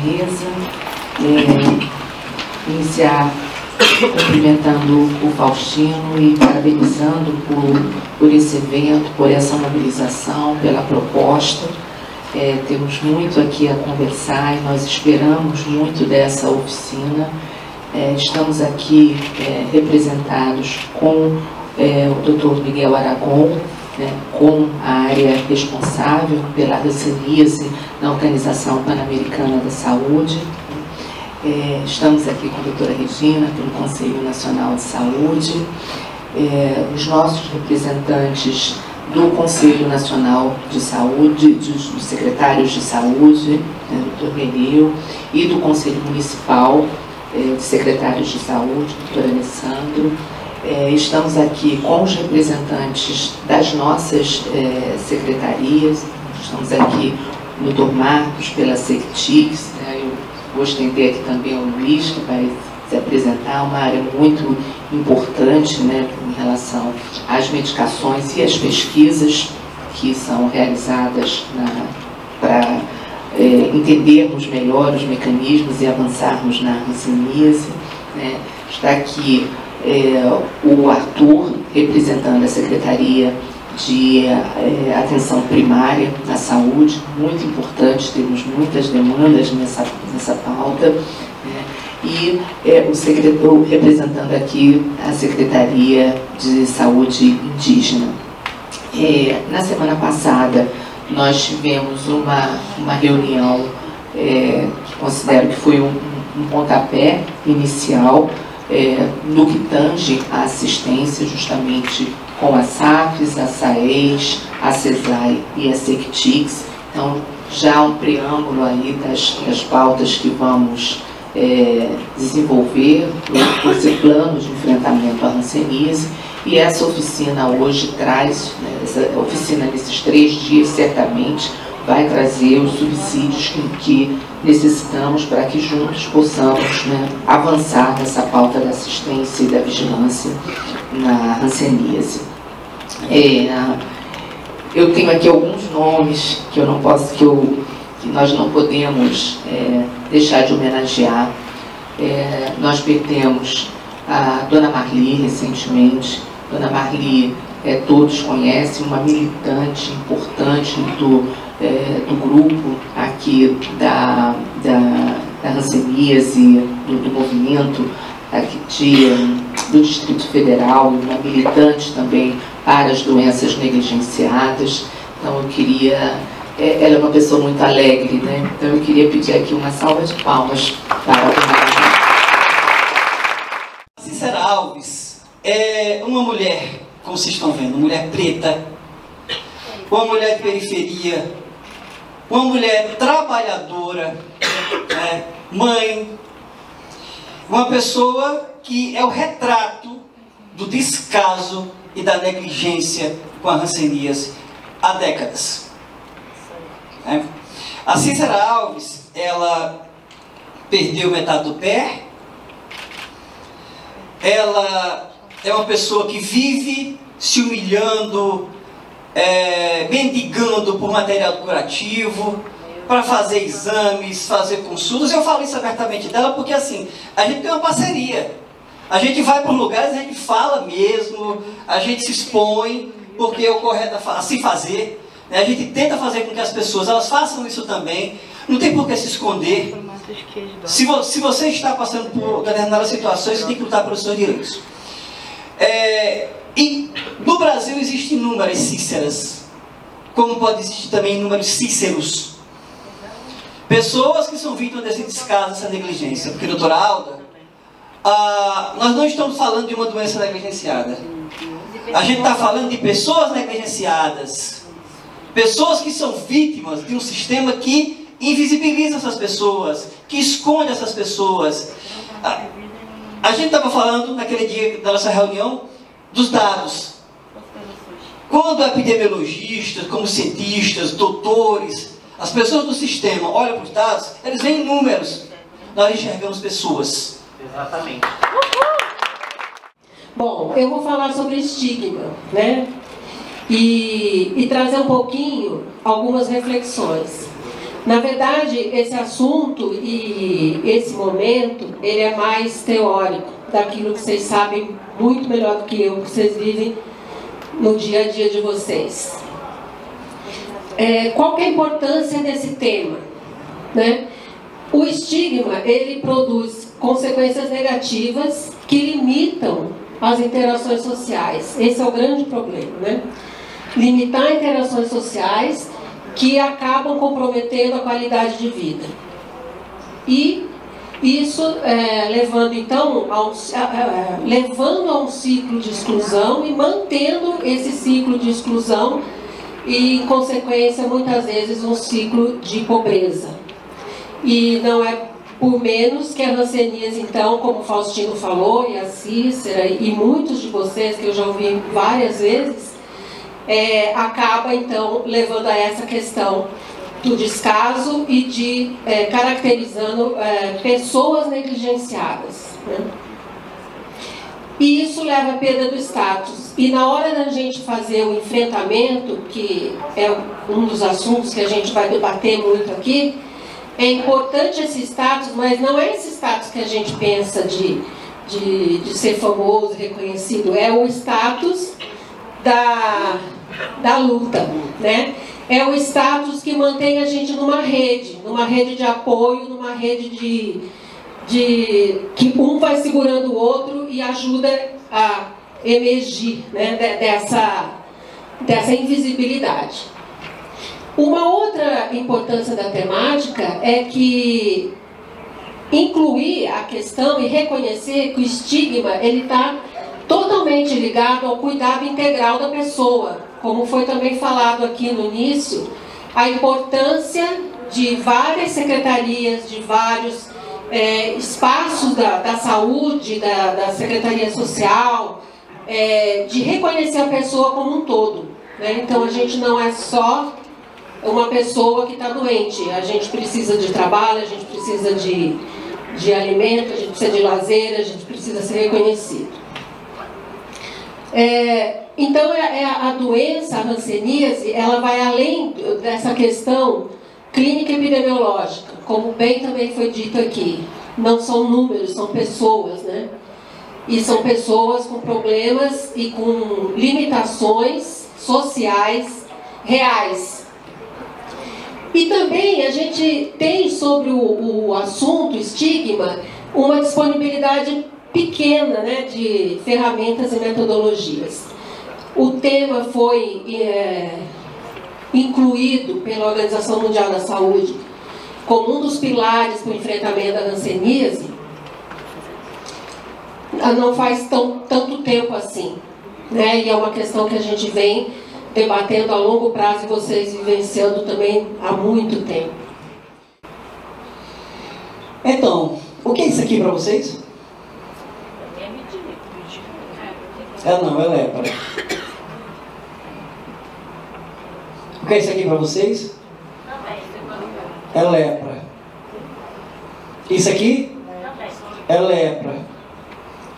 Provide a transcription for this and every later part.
mesa. Iniciar cumprimentando o Faustino e parabenizando por esse evento, por essa mobilização, pela proposta. Temos muito aqui a conversar e nós esperamos muito dessa oficina. Estamos aqui representados com o Dr. Miguel Aragon, com a área responsável pela hanseníase na Organização Pan-Americana da Saúde. Estamos aqui com a doutora Regina, pelo Conselho Nacional de Saúde, os nossos representantes do Conselho Nacional de Saúde, dos secretários de saúde, doutor Renil, e do Conselho Municipal de Secretários de Saúde, doutor Alessandro. Estamos aqui com os representantes das nossas secretarias. Estamos aqui o doutor Marcos, pela Sectix. Eu ostentei aqui também o Luiz, que vai se apresentar, uma área muito importante, em relação às medicações e às pesquisas que são realizadas para entendermos melhor os mecanismos e avançarmos na hanseníase. Está aqui o Arthur, representando a Secretaria de Atenção Primária à Saúde, muito importante, temos muitas demandas nessa pauta, e o secretário representando aqui a Secretaria de Saúde Indígena. Na semana passada, nós tivemos uma reunião que considero que foi um pontapé inicial no que tange a assistência, justamente com a SAFES, a SAES, a CESAI e a Sectix. Então, já um preâmbulo aí das pautas que vamos desenvolver por esse plano de enfrentamento à hanseníase. E essa oficina hoje traz, essa oficina nesses 3 dias, certamente, vai trazer os subsídios que necessitamos para que juntos possamos avançar nessa pauta da assistência e da vigilância na hanseníase. Eu tenho aqui alguns nomes que que nós não podemos deixar de homenagear. Nós perdemos a Dona Marli recentemente. Dona Marli, todos conhecem, uma militante importante do grupo aqui da hanseníase, do movimento aqui do Distrito Federal, uma militante também para as doenças negligenciadas. Então eu queria, ela é uma pessoa muito alegre, então eu queria pedir aqui uma salva de palmas para a Dona Marli. Cícera Alves é uma mulher, como vocês estão vendo, uma mulher preta, uma mulher de periferia, uma mulher trabalhadora, mãe, uma pessoa que é o retrato do descaso e da negligência com a hanseníase há décadas. A Cícera Alves, ela perdeu metade do pé, ela é uma pessoa que vive se humilhando, mendigando por material curativo, para fazer exames, fazer consultas. Eu falo isso abertamente dela porque assim, a gente tem uma parceria. A gente vai para lugares, a gente fala mesmo, a gente se expõe, porque é o correto a se fazer. A gente tenta fazer com que as pessoas elas façam isso também. Não tem por que se esconder. Se você está passando por determinadas situações, você tem que lutar pelos seus direitos. E no Brasil existem inúmeras Cíceras, como pode existir também inúmeros Cíceros. Pessoas que são vítimas desse descaso, dessa negligência. Porque, doutora Alda, nós não estamos falando de uma doença negligenciada. A gente está falando de pessoas negligenciadas. Pessoas que são vítimas de um sistema que invisibiliza essas pessoas, que esconde essas pessoas. A gente estava falando, naquele dia da nossa reunião, dos dados. Quando epidemiologistas, como cientistas, doutores, as pessoas do sistema olham para os dados, eles veem números. Nós enxergamos pessoas. Exatamente. Bom, eu vou falar sobre estigma, E trazer um pouquinho algumas reflexões. Na verdade, esse assunto e esse momento, ele é mais teórico, daquilo que vocês sabem muito melhor do que eu, que vocês vivem no dia a dia de vocês. Qual que é a importância desse tema? Né? O estigma, ele produz consequências negativas que limitam as interações sociais. Esse é o grande problema, né? Limitar interações sociais que acabam comprometendo a qualidade de vida. E isso levando então levando a um ciclo de exclusão e mantendo esse ciclo de exclusão e, em consequência, muitas vezes um ciclo de pobreza. E não é por menos que a hanseníase, então, como o Faustino falou, e a Cícera, e muitos de vocês, que eu já ouvi várias vezes, acaba, então, levando a essa questão do descaso e de caracterizando pessoas negligenciadas, né? E isso leva à perda do status. E na hora da gente fazer o enfrentamento, que é um dos assuntos que a gente vai debater muito aqui, é importante esse status, mas não é esse status que a gente pensa de ser famoso, reconhecido, é o status da luta, né? É o status que mantém a gente numa rede de apoio, numa rede que um vai segurando o outro e ajuda a emergir, né, dessa invisibilidade. Uma outra importância da temática é que incluir a questão e reconhecer que o estigma ele está totalmente ligado ao cuidado integral da pessoa, como foi também falado aqui no início, a importância de várias secretarias, de vários espaços da saúde, da Secretaria Social, de reconhecer a pessoa como um todo, né? Então a gente não é só uma pessoa que está doente, a gente precisa de trabalho, a gente precisa de alimento, a gente precisa de lazer, a gente precisa ser reconhecido. Então a doença, a hanseníase, ela vai além dessa questão clínica epidemiológica, como bem também foi dito aqui. Não são números, são pessoas, né? E são pessoas com problemas e com limitações sociais reais. E também a gente tem sobre o assunto estigma uma disponibilidade pequena, né, de ferramentas e metodologias. O tema foi incluído pela Organização Mundial da Saúde como um dos pilares para o enfrentamento da hanseníase não faz tanto tempo assim, né? E é uma questão que a gente vem debatendo a longo prazo e vocês vivenciando também há muito tempo. Então, o que é isso aqui para vocês? Não, é lepra. O que é isso aqui para vocês? É lepra. Isso aqui? É lepra.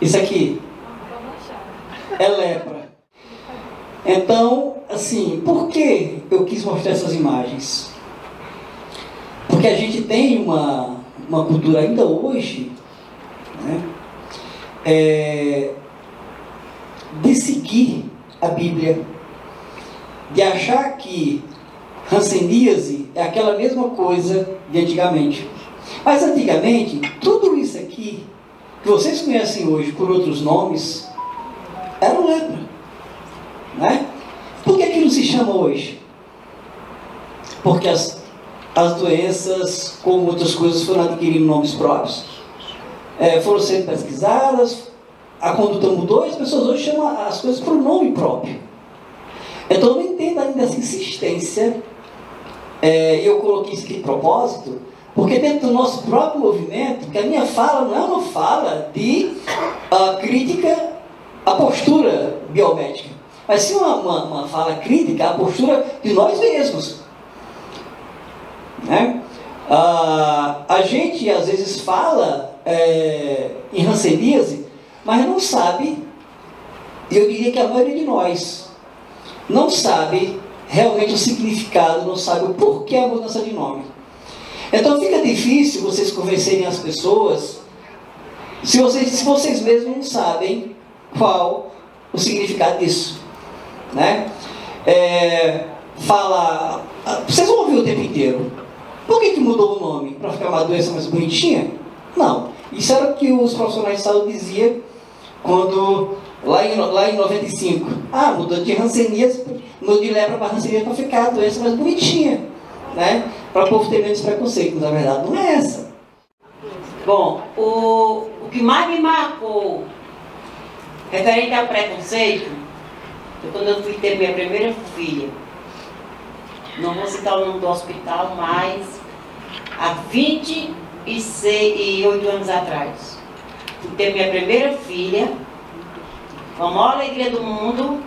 Isso aqui? É lepra. Então, assim, por que eu quis mostrar essas imagens? Porque a gente tem uma cultura ainda hoje, né, de seguir a Bíblia, de achar que hanseníase é aquela mesma coisa de antigamente. Mas antigamente, tudo isso aqui, que vocês conhecem hoje por outros nomes, era lepra, né? Por que não se chama hoje? Porque as doenças, como outras coisas, foram adquirindo nomes próprios, foram sendo pesquisadas, a conduta mudou e as pessoas hoje chamam as coisas por nome próprio. Então eu não entendo ainda essa insistência. Eu coloquei isso aqui de propósito, porque dentro do nosso próprio movimento, que a minha fala não é uma fala de crítica à postura biomédica, mas sim uma fala crítica à postura de nós mesmos, né? A gente às vezes fala em hanseníase, mas não sabe, eu diria que a maioria de nós não sabe realmente o significado, não sabe o porquê a mudança de nome. Então fica difícil vocês convencerem as pessoas se vocês mesmos não sabem qual o significado disso, né? Vocês vão ouvir o tempo inteiro. Por que mudou o nome? Para ficar uma doença mais bonitinha? Não. Isso era o que os profissionais de saúde diziam quando, lá em 95, mudou de hanseníase, de lepra para hanseníase para ficar a doença mais bonitinha, né? Para o povo ter menos preconceito, mas a verdade não é essa. Bom, o que mais me marcou referente ao preconceito foi quando eu fui ter minha primeira filha. Não vou citar o nome do hospital, mas há 28 anos atrás. Fui ter minha primeira filha, com a maior alegria do mundo.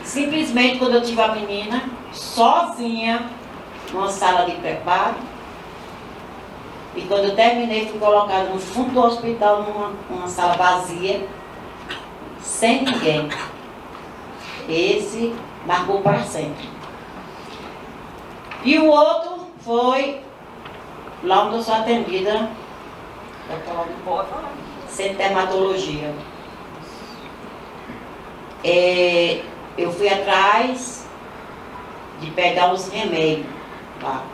Simplesmente quando eu tive a menina, sozinha, numa sala de preparo. E quando eu terminei, fui colocada no fundo do hospital, numa sala vazia, sem ninguém. Esse marcou para sempre. E o outro foi lá onde eu sou atendida, centro de dermatologia. Eu fui atrás de pegar os remédios lá.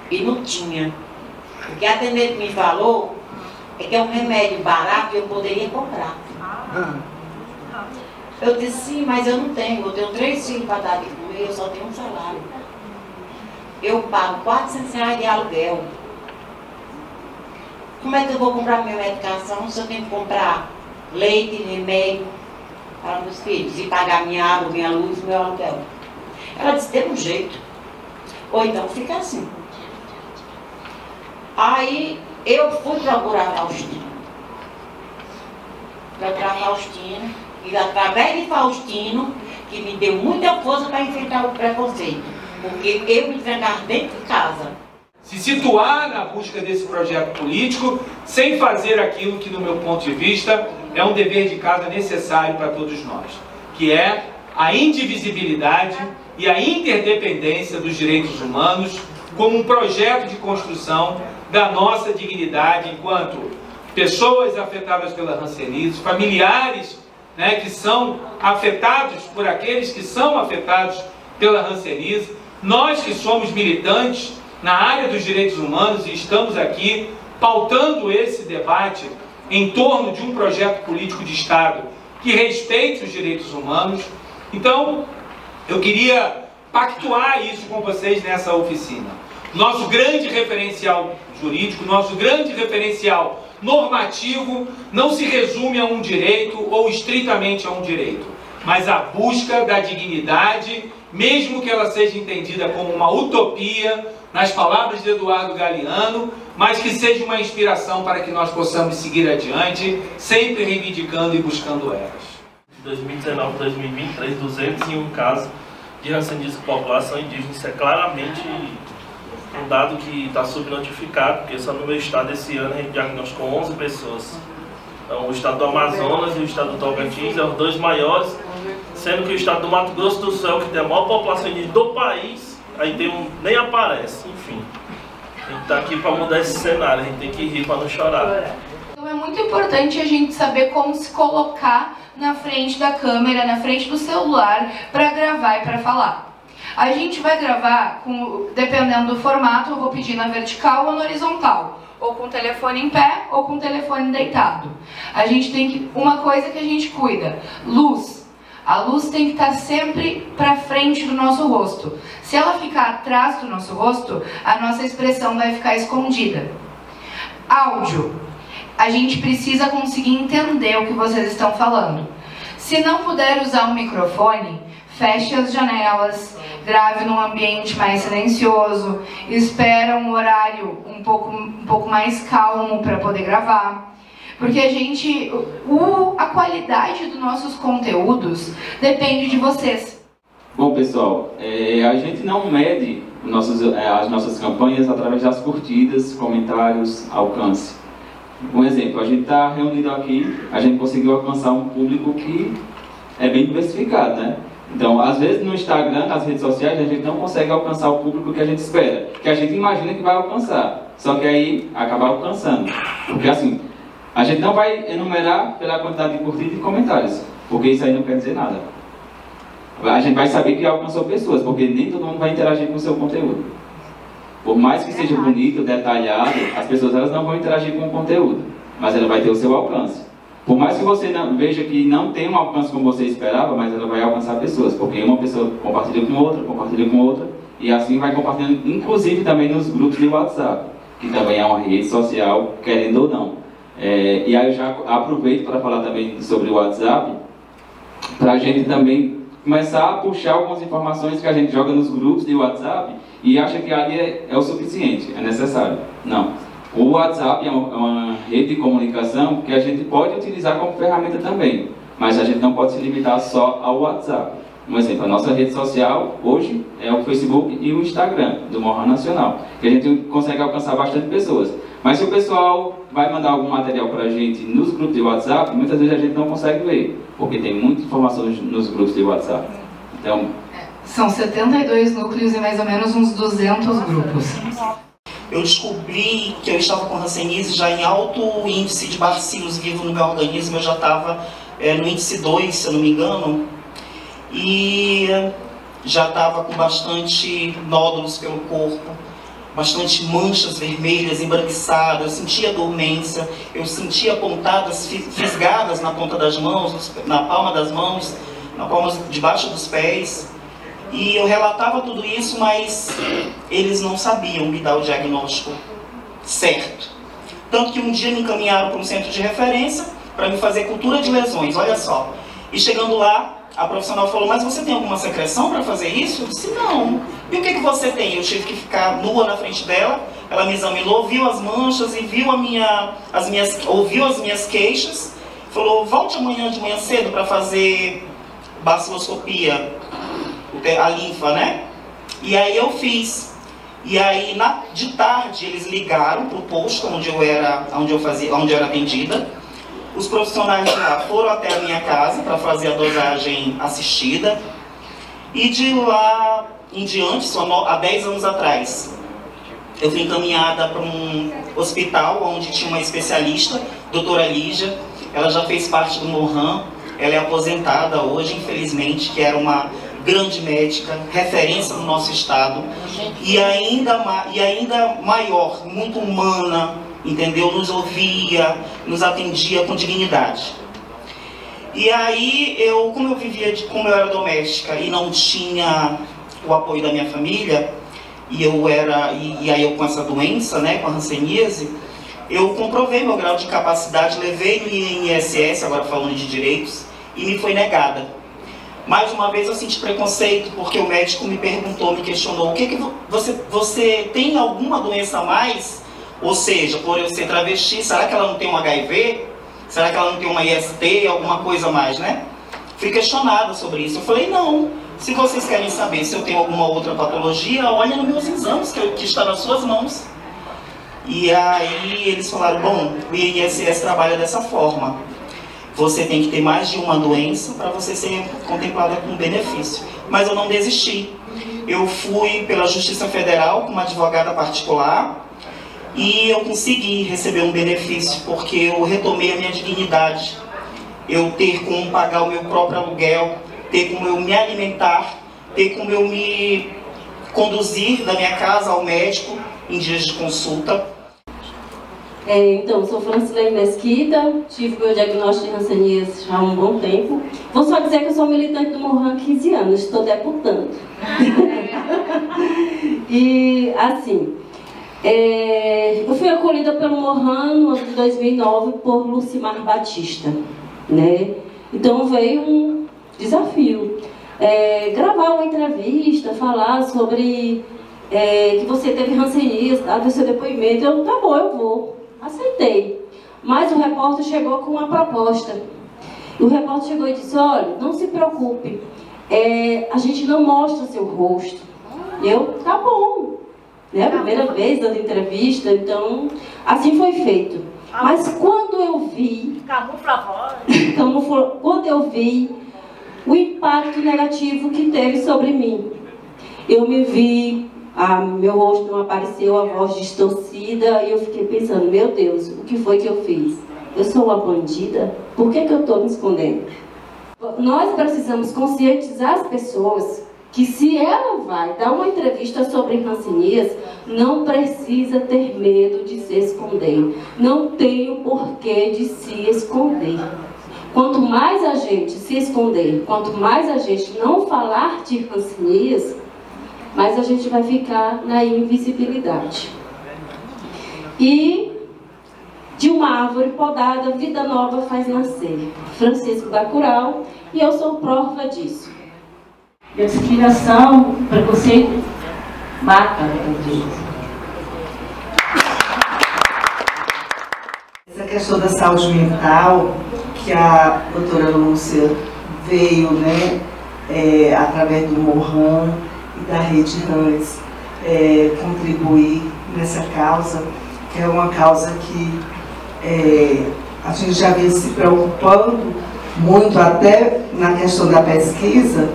E não tinha. O que a atendente me falou é que é um remédio barato e eu poderia comprar. Eu disse, sim, mas eu não tenho. Eu tenho 3 filhos para dar de comer, eu só tenho um salário. Eu pago R$400 de aluguel. Como é que eu vou comprar minha medicação se eu tenho que comprar leite, remédio para meus filhos e pagar minha água, minha luz, meu aluguel? Ela disse, tem um jeito. Ou então fica assim. Aí eu fui procurar Faustino. E através de Faustino, que me deu muita força para enfrentar o preconceito. Porque eu me trancava dentro de casa. Se situar na busca desse projeto político, sem fazer aquilo que, no meu ponto de vista, é um dever de casa necessário para todos nós, que é a indivisibilidade e a interdependência dos direitos humanos como um projeto de construção da nossa dignidade enquanto pessoas afetadas pela hanseníase, familiares, né, que são afetados por aqueles que são afetados pela hanseníase, nós que somos militantes na área dos direitos humanos e estamos aqui pautando esse debate em torno de um projeto político de Estado que respeite os direitos humanos. Então, eu queria pactuar isso com vocês nessa oficina. Nosso grande referencial jurídico, nosso grande referencial normativo não se resume a um direito ou estritamente a um direito, mas a busca da dignidade, mesmo que ela seja entendida como uma utopia, nas palavras de Eduardo Galeano, mas que seja uma inspiração para que nós possamos seguir adiante, sempre reivindicando e buscando elas. De 2019 a 2023, 201 casos de hanseníase com população indígena. Isso é claramente um dado que está subnotificado, porque só no meu estado esse ano a gente diagnosticou 11 pessoas. Então, o estado do Amazonas e o estado do Tocantins são os 2 maiores, sendo que o estado do Mato Grosso do Sul, que tem a maior população indígena do país, aí nem aparece. Enfim, a gente está aqui para mudar esse cenário, a gente tem que rir para não chorar. Então é muito importante a gente saber como se colocar na frente da câmera, na frente do celular, para gravar e para falar. A gente vai gravar, dependendo do formato, eu vou pedir na vertical ou na horizontal, ou com o telefone em pé ou com o telefone deitado. A gente tem que, uma coisa que a gente cuida, luz. A luz tem que estar sempre para frente do nosso rosto. Se ela ficar atrás do nosso rosto, a nossa expressão vai ficar escondida. Áudio. A gente precisa conseguir entender o que vocês estão falando. Se não puder usar um microfone, feche as janelas, grave num ambiente mais silencioso, espera um horário um pouco mais calmo para poder gravar. Porque a qualidade dos nossos conteúdos depende de vocês. Bom, pessoal, a gente não mede as nossas campanhas através das curtidas, comentários, alcance. Um exemplo, a gente está reunido aqui, a gente conseguiu alcançar um público que é bem diversificado, né? Então, às vezes no Instagram, nas redes sociais, a gente não consegue alcançar o público que a gente espera, que a gente imagina que vai alcançar, só que aí acaba alcançando. Porque assim, a gente não vai enumerar pela quantidade de curtidas e comentários, porque isso aí não quer dizer nada. A gente vai saber que alcançou pessoas, porque nem todo mundo vai interagir com o seu conteúdo. Por mais que seja bonito, detalhado, as pessoas elas não vão interagir com o conteúdo, mas ela vai ter o seu alcance. Por mais que você não, veja que não tem um alcance como você esperava, mas ela vai alcançar pessoas, porque uma pessoa compartilha com outra, e assim vai compartilhando, inclusive também nos grupos de WhatsApp, que também é uma rede social, querendo ou não. E aí eu já aproveito para falar também sobre o WhatsApp, para a gente também começar a puxar algumas informações que a gente joga nos grupos de WhatsApp e acha que ali é o suficiente, é necessário. Não. O WhatsApp é uma rede de comunicação que a gente pode utilizar como ferramenta também, mas a gente não pode se limitar só ao WhatsApp. Um exemplo, a nossa rede social hoje é o Facebook e o Instagram do Mohan Nacional, que a gente consegue alcançar bastante pessoas. Mas se o pessoal vai mandar algum material para a gente nos grupos de WhatsApp, muitas vezes a gente não consegue ler, porque tem muita informação nos grupos de WhatsApp. Então, são 72 núcleos e mais ou menos uns 200 grupos. Eu descobri que eu estava com hanseníase já em alto índice de bacilos vivos no meu organismo. Eu já estava no índice 2, se eu não me engano, e já estava com bastante nódulos pelo corpo, bastante manchas vermelhas, embranquiçadas. Eu sentia dormência, eu sentia pontadas fisgadas na ponta das mãos, na palma das mãos, na palma debaixo dos pés. E eu relatava tudo isso, mas eles não sabiam me dar o diagnóstico certo. Tanto que um dia me encaminharam para um centro de referência para me fazer cultura de lesões, olha só. E chegando lá, a profissional falou, mas você tem alguma secreção para fazer isso? Eu disse, não. E o que você tem? Eu tive que ficar nua na frente dela, ela me examinou, viu as manchas e viu ouviu as minhas queixas. Falou, volte amanhã de manhã cedo para fazer baciloscopia, a linfa, né? E aí eu fiz. E aí de tarde eles ligaram para o posto onde eu era atendida. Os profissionais de lá foram até a minha casa para fazer a dosagem assistida. E de lá em diante, há 10 anos atrás, eu fui encaminhada para um hospital onde tinha uma especialista, doutora Lígia. Ela já fez parte do Mohan. Ela é aposentada hoje, infelizmente, que era uma grande médica, referência no nosso estado, e ainda maior, muito humana, entendeu? Nos ouvia, nos atendia com dignidade. E aí, como eu era doméstica e não tinha o apoio da minha família, e aí eu com essa doença, né, com a hanseníase, eu comprovei meu grau de capacidade, levei no INSS, agora falando de direitos, e me foi negada. Mais uma vez eu senti preconceito, porque o médico me perguntou, me questionou, o que você tem alguma doença a mais? Ou seja, por eu ser travesti, será que ela não tem um HIV? Será que ela não tem uma IST, alguma coisa a mais, né? Fui questionada sobre isso. Eu falei, não, se vocês querem saber se eu tenho alguma outra patologia, olha nos meus exames, que está nas suas mãos. E aí eles falaram, bom, o INSS trabalha dessa forma. Você tem que ter mais de uma doença para você ser contemplada com benefício. Mas eu não desisti. Eu fui pela Justiça Federal com uma advogada particular e eu consegui receber um benefício porque eu retomei a minha dignidade. Eu ter como pagar o meu próprio aluguel, ter como eu me alimentar, ter como eu me conduzir da minha casa ao médico em dias de consulta. Então, sou Francilene Mesquita, tive meu diagnóstico de hanseníase já há um bom tempo. Vou só dizer que eu sou militante do Mohan há 15 anos, estou deputando. E, assim, eu fui acolhida pelo Mohan no ano de 2009 por Lucimar Batista, né? Então veio um desafio, gravar uma entrevista, falar sobre que você teve hanseníase, dar seu depoimento. Eu, tá bom, eu vou. Aceitei. Mas o repórter chegou com uma proposta. E o repórter chegou e disse, olha, não se preocupe, a gente não mostra seu rosto. E eu, tá bom. Né? Primeira vez dando entrevista, então, assim foi feito. Mas quando eu vi... Quando eu vi o impacto negativo que teve sobre mim. Eu me vi, meu rosto não apareceu, a voz distorcida, e eu fiquei pensando, meu Deus, o que foi que eu fiz? Eu sou uma bandida? Por que eu estou me escondendo? Nós precisamos conscientizar as pessoas que se ela vai dar uma entrevista sobre rancenias, não precisa ter medo de se esconder. Não tem o porquê de se esconder. Quanto mais a gente se esconder, quanto mais a gente não falar de rancenias, mais a gente vai ficar na invisibilidade. E de uma árvore podada, vida nova faz nascer. Francisco Bacurau, e eu sou prova disso. Discriminação, preconceito, mata. Essa questão da saúde mental, que a doutora Lúcia veio, né, através do Mohan e da Rede Hans, contribuir nessa causa, que é uma causa que a gente já vem se preocupando muito, até na questão da pesquisa,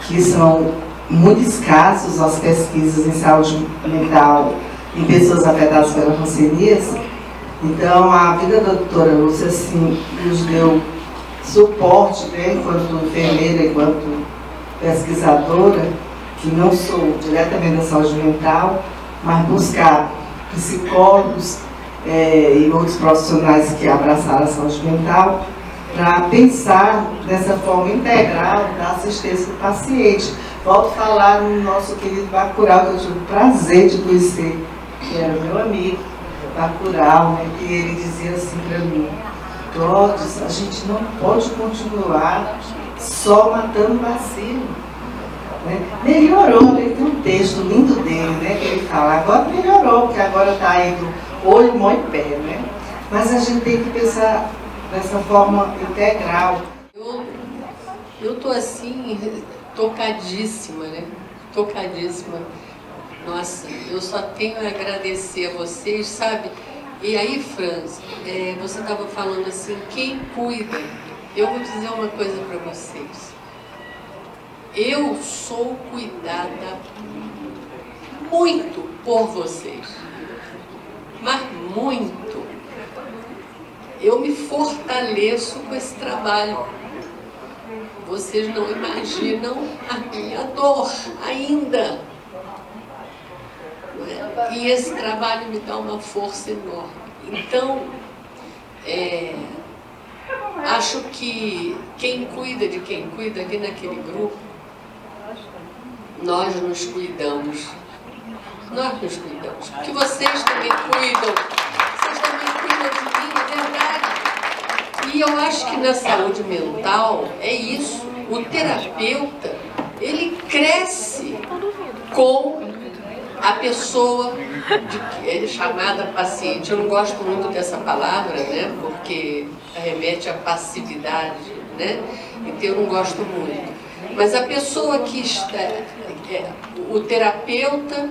que são muito escassos as pesquisas em saúde mental em pessoas afetadas pela hanseníase. Então, a vida da doutora Lúcia, assim, nos deu suporte, né, enquanto enfermeira, enquanto pesquisadora, que não sou diretamente da saúde mental, mas buscar psicólogos e outros profissionais que abraçaram a saúde mental, para pensar dessa forma integral da assistência do paciente. Volto a falar no nosso querido Bacurau, que eu tive o prazer de conhecer, que era meu amigo, Bacurau, né, que ele dizia assim para mim, Clóvis, a gente não pode continuar só matando bacilo. Né? Melhorou, ele tem um texto lindo dele, né, que ele fala, agora melhorou, porque agora está indo olho, mão e pé, né? Mas a gente tem que pensar dessa forma integral. Eu tô assim, tocadíssima, né? Tocadíssima. Nossa, eu só tenho a agradecer a vocês, sabe? E aí, Franz, você estava falando assim, quem cuida? Eu vou dizer uma coisa para vocês. Eu sou cuidada muito por vocês, mas muito. Eu me fortaleço com esse trabalho. Vocês não imaginam a minha dor ainda. E esse trabalho me dá uma força enorme. Então, acho que quem cuida de quem cuida aqui naquele grupo, nós nos cuidamos. Nós nos cuidamos. Porque vocês também cuidam. Vocês também cuidam de mim, é verdade. E eu acho que na saúde mental é isso. O terapeuta, ele cresce com a pessoa chamada paciente. Eu não gosto muito dessa palavra, né? Porque remete à passividade, né? Então eu não gosto muito. Mas a pessoa que está, o terapeuta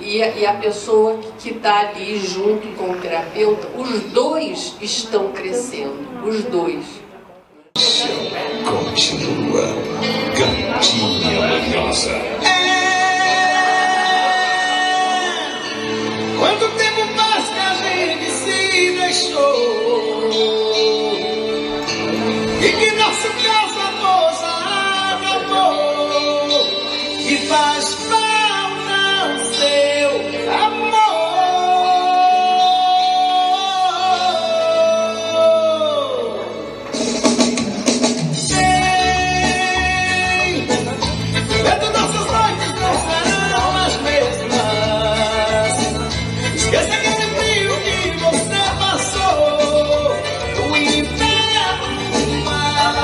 e a pessoa que está ali junto com o terapeuta, os dois estão crescendo, os dois. Continua, gatinha manhosa. Quanto tempo faz que a gente se deixou e que nosso caso acabou e faz falta o seu amor. Sei, vendo nossas noites não serão as mesmas. Esqueça aquele frio que você passou, o inverno matou.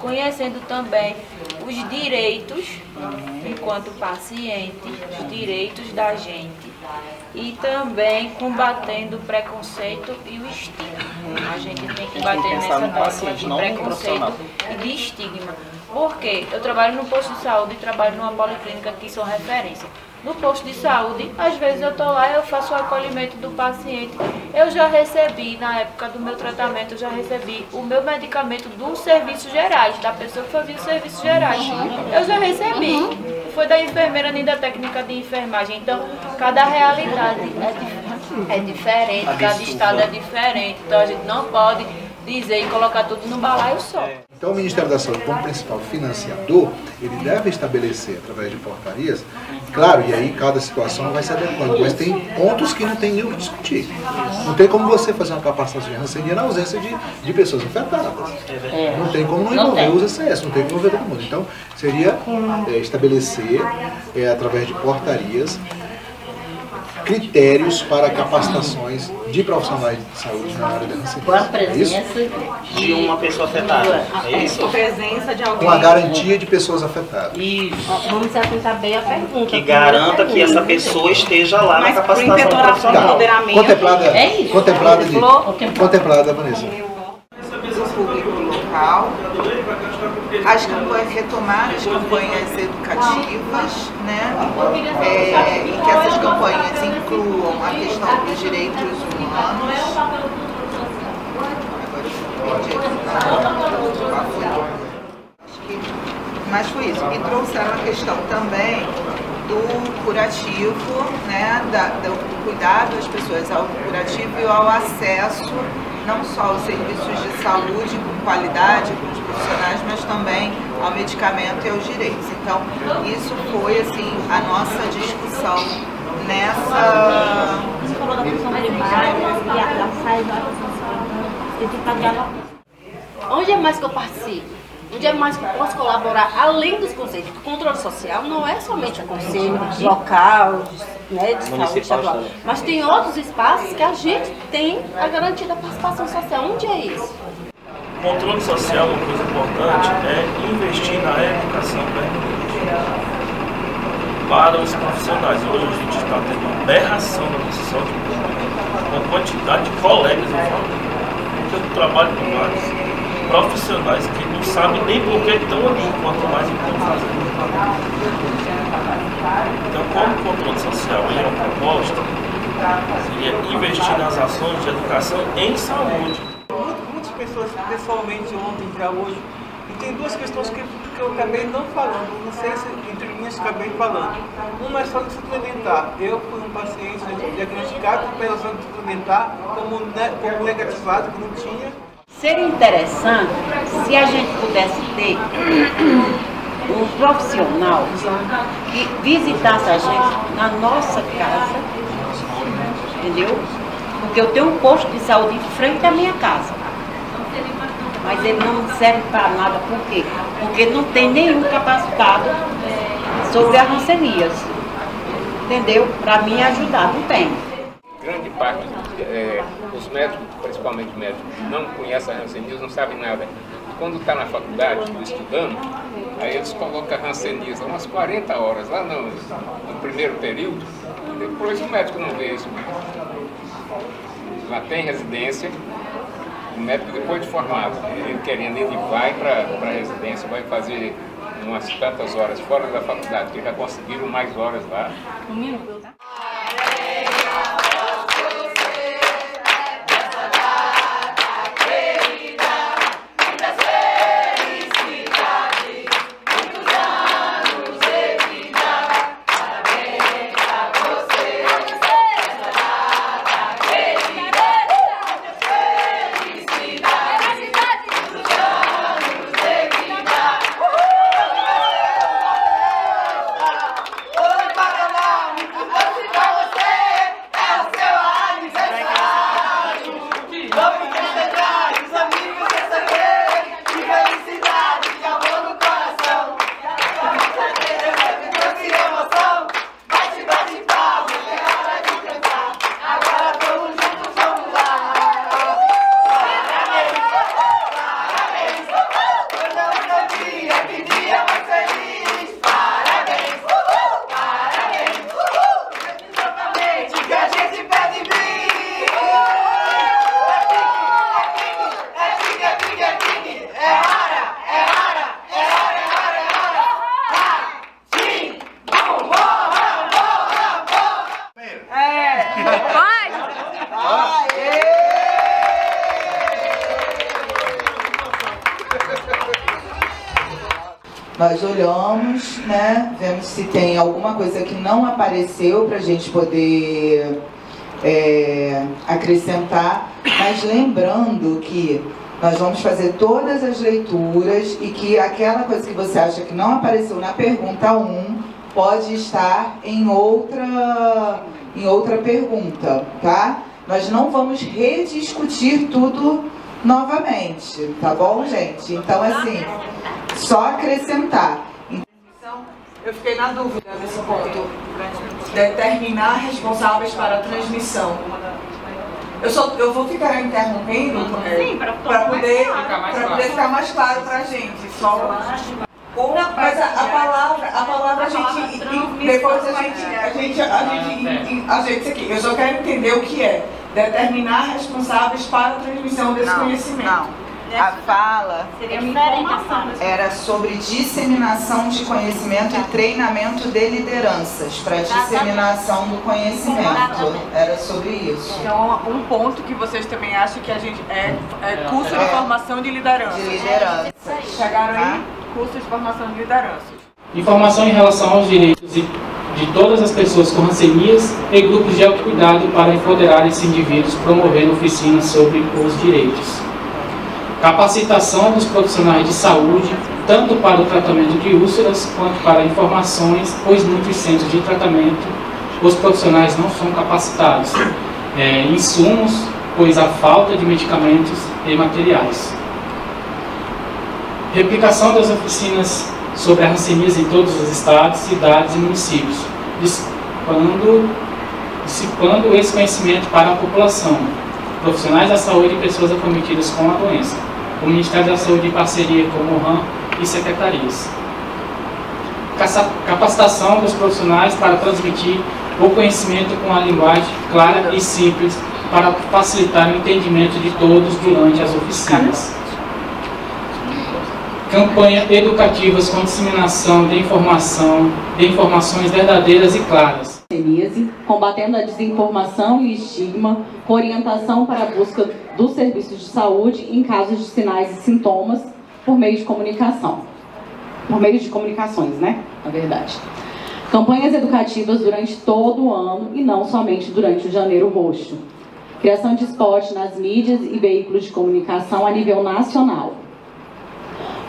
conhecendo também os direitos, enquanto paciente, os direitos da gente, e também combatendo o preconceito e o estigma. A gente tem que bater nessa tecla de preconceito e de estigma. Porque eu trabalho no posto de saúde e trabalho numa policlínica que são referência. No posto de saúde, às vezes eu estou lá e eu faço o acolhimento do paciente. Eu já recebi, na época do meu tratamento, eu já recebi o meu medicamento dos serviços gerais, da pessoa que fazia os serviços gerais. Eu já recebi. Foi da enfermeira nem da técnica de enfermagem. Então, cada realidade é diferente, cada estado é diferente. Então, a gente não pode dizer e colocar tudo no balaio só. Então o Ministério da Saúde, como principal financiador, ele deve estabelecer, através de portarias, claro, e aí cada situação vai se adequando, mas tem pontos que não tem nem o que discutir. Não tem como você fazer uma capacitação de hanseníase na ausência de pessoas afetadas. Não tem como não envolver os ECS, não tem como envolver todo mundo. Então, seria estabelecer, através de portarias, critérios para capacitações de profissionais de saúde na área da hanseníase. Com a presença de uma pessoa afetada. É isso? Com a presença de alguém. Com a garantia de pessoas afetadas. Isso. Vamos se atentar bem à pergunta. Que garanta que essa pessoa esteja lá na capacitação profissional. Contemplada, Vanessa. Público local, as campanhas, retomar as campanhas educativas, né? E que essas campanhas incluam a questão dos direitos humanos. Mas foi isso. E trouxeram a questão também do curativo, né? Do cuidado das pessoas ao curativo e ao acesso não só aos serviços de saúde com qualidade para os profissionais, mas também ao medicamento e aos direitos. Então, isso foi assim a nossa discussão nessa. Você falou da função primária e ela sai da onde é mais que eu participo? Onde é mais que eu posso colaborar, além dos conselhos? Porque o controle social não é somente o conselho local, né, de saúde estadual, mas tem outros espaços que a gente tem a garantia da participação social. Onde é isso? O controle social, uma coisa importante, é investir na educação para os profissionais. Hoje a gente está tendo uma aberração na nossa saúde pública, uma quantidade de colegas, eu falo, porque eu trabalho com vários profissionais que não sabem nem por que estão ali, quanto mais estão fazendo. Então, como o controle social é uma proposta, seria investir nas ações de educação em saúde. Muitas pessoas, pessoalmente, ontem, já hoje, e tem duas questões que eu acabei não falando, não sei se entre linhas acabei falando. Uma é saúde suplementar. Eu fui um paciente diagnosticado com saúde suplementar como negativado, que não tinha. Seria interessante se a gente pudesse ter um profissional que visitasse a gente na nossa casa, entendeu? Porque eu tenho um posto de saúde em frente à minha casa, mas ele não serve para nada. Por quê? Porque não tem nenhum capacitado sobre a hanseníase, entendeu? Para me ajudar, não tem. Grande parte dos médicos, principalmente médicos, não conhecem a hanseníase, não sabem nada. Quando está na faculdade, estudando, aí eles colocam a hanseníase umas 40 horas lá no primeiro período, e depois o médico não vê isso. Lá tem residência, o médico depois de formado, ele querendo, ele vai para a residência, vai fazer umas tantas horas fora da faculdade, que já conseguiram mais horas lá. Oi, Paraná! Nós olhamos, né, vemos se tem alguma coisa que não apareceu para a gente poder acrescentar, mas lembrando que nós vamos fazer todas as leituras e que aquela coisa que você acha que não apareceu na pergunta 1 pode estar em outra pergunta, tá? Nós não vamos rediscutir tudo novamente, tá bom, gente? Então, assim, só acrescentar. Eu fiquei na dúvida nesse ponto. Determinar responsáveis para a transmissão. Eu vou ficar interrompendo para poder ficar mais claro para a gente. Mas a palavra a gente depois a gente isso aqui. Eu só quero entender o que é determinar responsáveis para a transmissão desse conhecimento. Não. A fala era sobre disseminação de conhecimento e treinamento de lideranças para disseminação do conhecimento. Era sobre isso. Então, um ponto que vocês também acham que a gente curso de formação de liderança. De liderança. Chegaram aí? Curso de formação de liderança. Informação em relação aos direitos de todas as pessoas com rancenias e grupos de autocuidado para empoderar esses indivíduos, promovendo oficinas sobre os direitos. Capacitação dos profissionais de saúde, tanto para o tratamento de úlceras quanto para informações, pois muitos centros de tratamento os profissionais não são capacitados. Insumos, pois há falta de medicamentos e materiais. Replicação das oficinas sobre a hanseníase em todos os estados, cidades e municípios, dissipando esse conhecimento para a população, profissionais da saúde e pessoas acometidas com a doença. O Ministério da Saúde em parceria com o MOHAN e secretarias. Capacitação dos profissionais para transmitir o conhecimento com a linguagem clara e simples para facilitar o entendimento de todos durante as oficinas. Campanhas educativas com disseminação de informações verdadeiras e claras. Combatendo a desinformação e estigma, com orientação para a busca dos serviços de saúde em casos de sinais e sintomas por meio de comunicação. Por meio de comunicações, né? Na verdade. Campanhas educativas durante todo o ano e não somente durante o Janeiro Roxo. Criação de spot nas mídias e veículos de comunicação a nível nacional.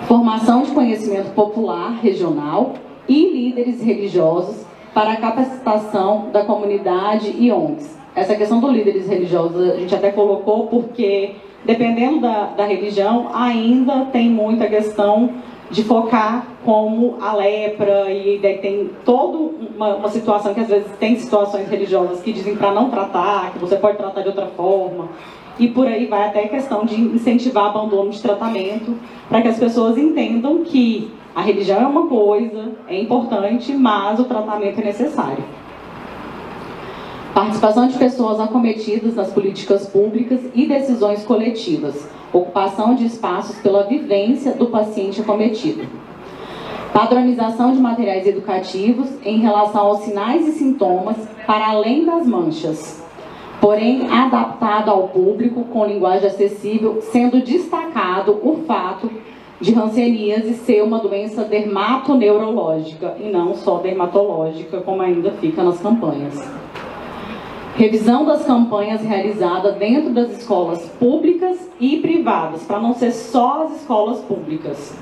Formação de conhecimento popular regional e líderes religiosos para a capacitação da comunidade e ONGs. Essa questão dos líderes religiosos a gente até colocou porque, dependendo da religião, ainda tem muita questão de focar como a lepra e daí tem toda uma situação que às vezes tem situações religiosas que dizem para não tratar, que você pode tratar de outra forma. E por aí vai até a questão de incentivar abandono de tratamento para que as pessoas entendam que a religião é uma coisa, é importante, mas o tratamento é necessário. Participação de pessoas acometidas nas políticas públicas e decisões coletivas. Ocupação de espaços pela vivência do paciente acometido. Padronização de materiais educativos em relação aos sinais e sintomas para além das manchas, porém adaptado ao público com linguagem acessível, sendo destacado o fato de hanseníase ser uma doença dermatoneurológica e não só dermatológica, como ainda fica nas campanhas. Revisão das campanhas realizadas dentro das escolas públicas e privadas, para não ser só as escolas públicas.